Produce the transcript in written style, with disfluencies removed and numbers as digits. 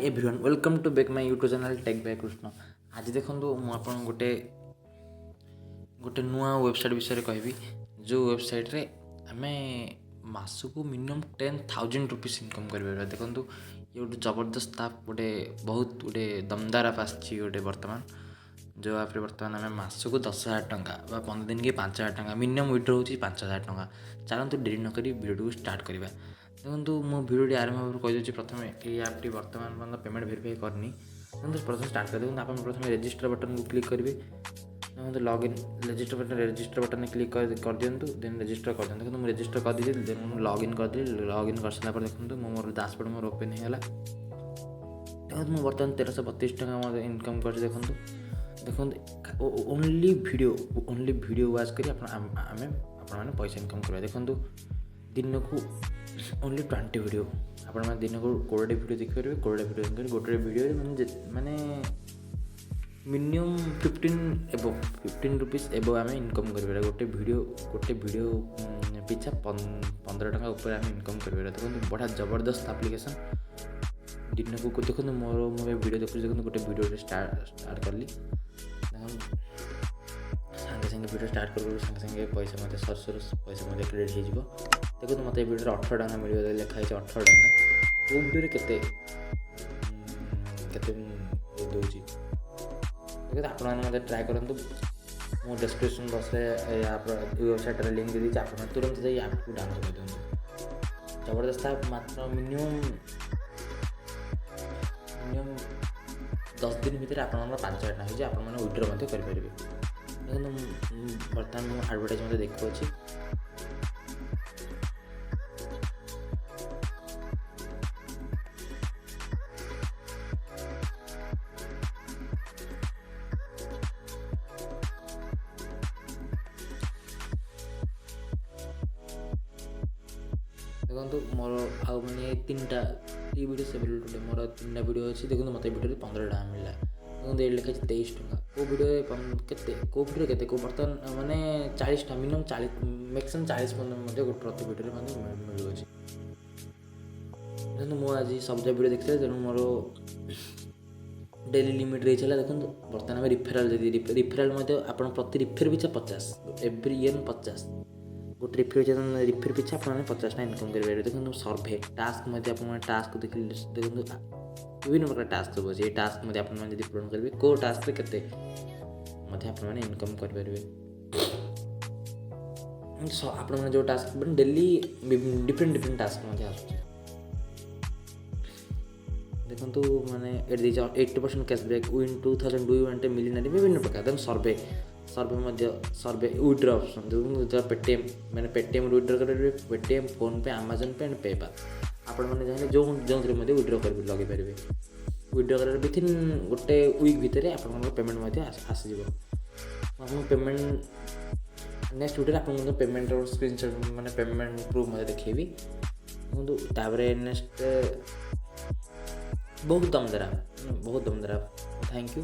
Everyone welcome to back my YouTube channel tech by Krishna. आज देखो मुझे गोटे गोटे नुआ वेबसाइट विषय कहबी जो वेबसाइट रे आमे मासको मिनिमम 10,000 रुपीस इनकम कर देखो ये गोटे जबरदस्त आप गोटे बहुत गोटे दमदार आप आसी गोटे बर्तमान जो आप बर्तमान आम मासको 10,000 टंका 15 दिन की 5,000 टंका मिनिमम विड्रो हो 5,000 टंका। चलते डेरी नक भिडियो स्टार्ट करवा। देखो मो भिडियो आरंभ कहीदे प्रथम ये आपटी बर्तमान पर्यटन पेमेंट भेरीफाई करनी देखो प्रथम स्टार्ट कर देखो आप प्रथम रजिस्टर बटन को क्लिक करेंगे देखो लॉगिन रजिस्टर बटन क्लिक कर दिंतु देन रजिस्टर कर दिखाँ मुझे रजिस्टर कर दीजिए देन लॉगिन कर दी लॉगिन कर सारा देखो मोर डैशबोर्ड मोर ओपन होगा देखो मुझे बर्तमान 1332 टका मतलब इनकम कर देखो ओनली वीडियो वाच कर मैंने पैसा इनकम करवा देखो दिन को ओनली 20 वीडियो आप दिन को 20 वीडियो देखिए 20 वीडियो गोटे वीडियो माने मिनिमम 15 रुपीस एबो आम इनकम कर गोटे वीडियो पिछा 15 टका ऊपर आम इनकम कर देखो बढ़िया जबरदस्त एप्लिकेशन दिन को देखो मोर वीडियो देखो गोटे वीडियो स्टार्ट कली सागे सागे वीडियो स्टार्ट कर सागे पैसा मत सर पैसा मत क्रेडिट हो देखो मत वीडियो 18 टका मिल लिखाई 18 टका वो वीडियो केते दूसरी देखो आप ट्राए करूँ मो डिस्क्रिप्शन बॉक्स वेबसाइट लिंक दे दी आप तुरंत जाइए ऐप को डाउनलोड कर दिखाँ जबरदस्त ऐप मात्र मिनिमम 10 दिन भितर आप 5,000 टका आप विड्रो करेंगे देखो बर्तमान मुझे आडभटाइजमेंट देखुच्छी देखो मोर आउ मैंने 3टा वीडियो से मोर 3टा वीडियो अच्छी देखो मत वीडियो 15 टका मिलला देखो ये लिखा 23 टका को वीडियो के बर्तमान माने 40 टा मिनिमम 40 मैक्सिमम 40 गोटे प्रति वीडियो मिलूँ देखो मुझे आज सब वीडियो देखते तेणु मोर डेली लिमिट रही है देखो बर्तमान रिफेराल रिफेराल आप प्रति रिफेर पिछा 50 एवरी ईयर 50 गोटे रिफेर पिछा आप 50 इनकम करेंगे देखो सर्भे टास्क आप टास्क देख देखो विभिन्न प्रकार टास्क सब अच्छे टास्क आप पूरण करेंगे कौ टास्क के इनकम करेंगे आप जो टास्क डेली डिफरेंट टास्क आस देखो मैंने 80% cashback win 2000 do you want a millionaire विभिन्न प्रकार देखो सर्वे विड्रो ऑप्शन जो पेटीएम मैंने पेटीएम विड्रो करेंगे पेटीएम फोन पे अमेजन पे एंड पेपाल आपण मैंने चाहिए जो विड्रो कर लगे पारे विड्रो कर विथिन गोटे वीक भितर आप पेमेंट आसज आप पेमेंट नेक्स्ट वीडियो आप पेमेंट और स्क्रीनशॉट मैंने पेमेंट प्रूफ मैं देखेबी तापर नेक्स्ट बहुत दमदार थैंक यू।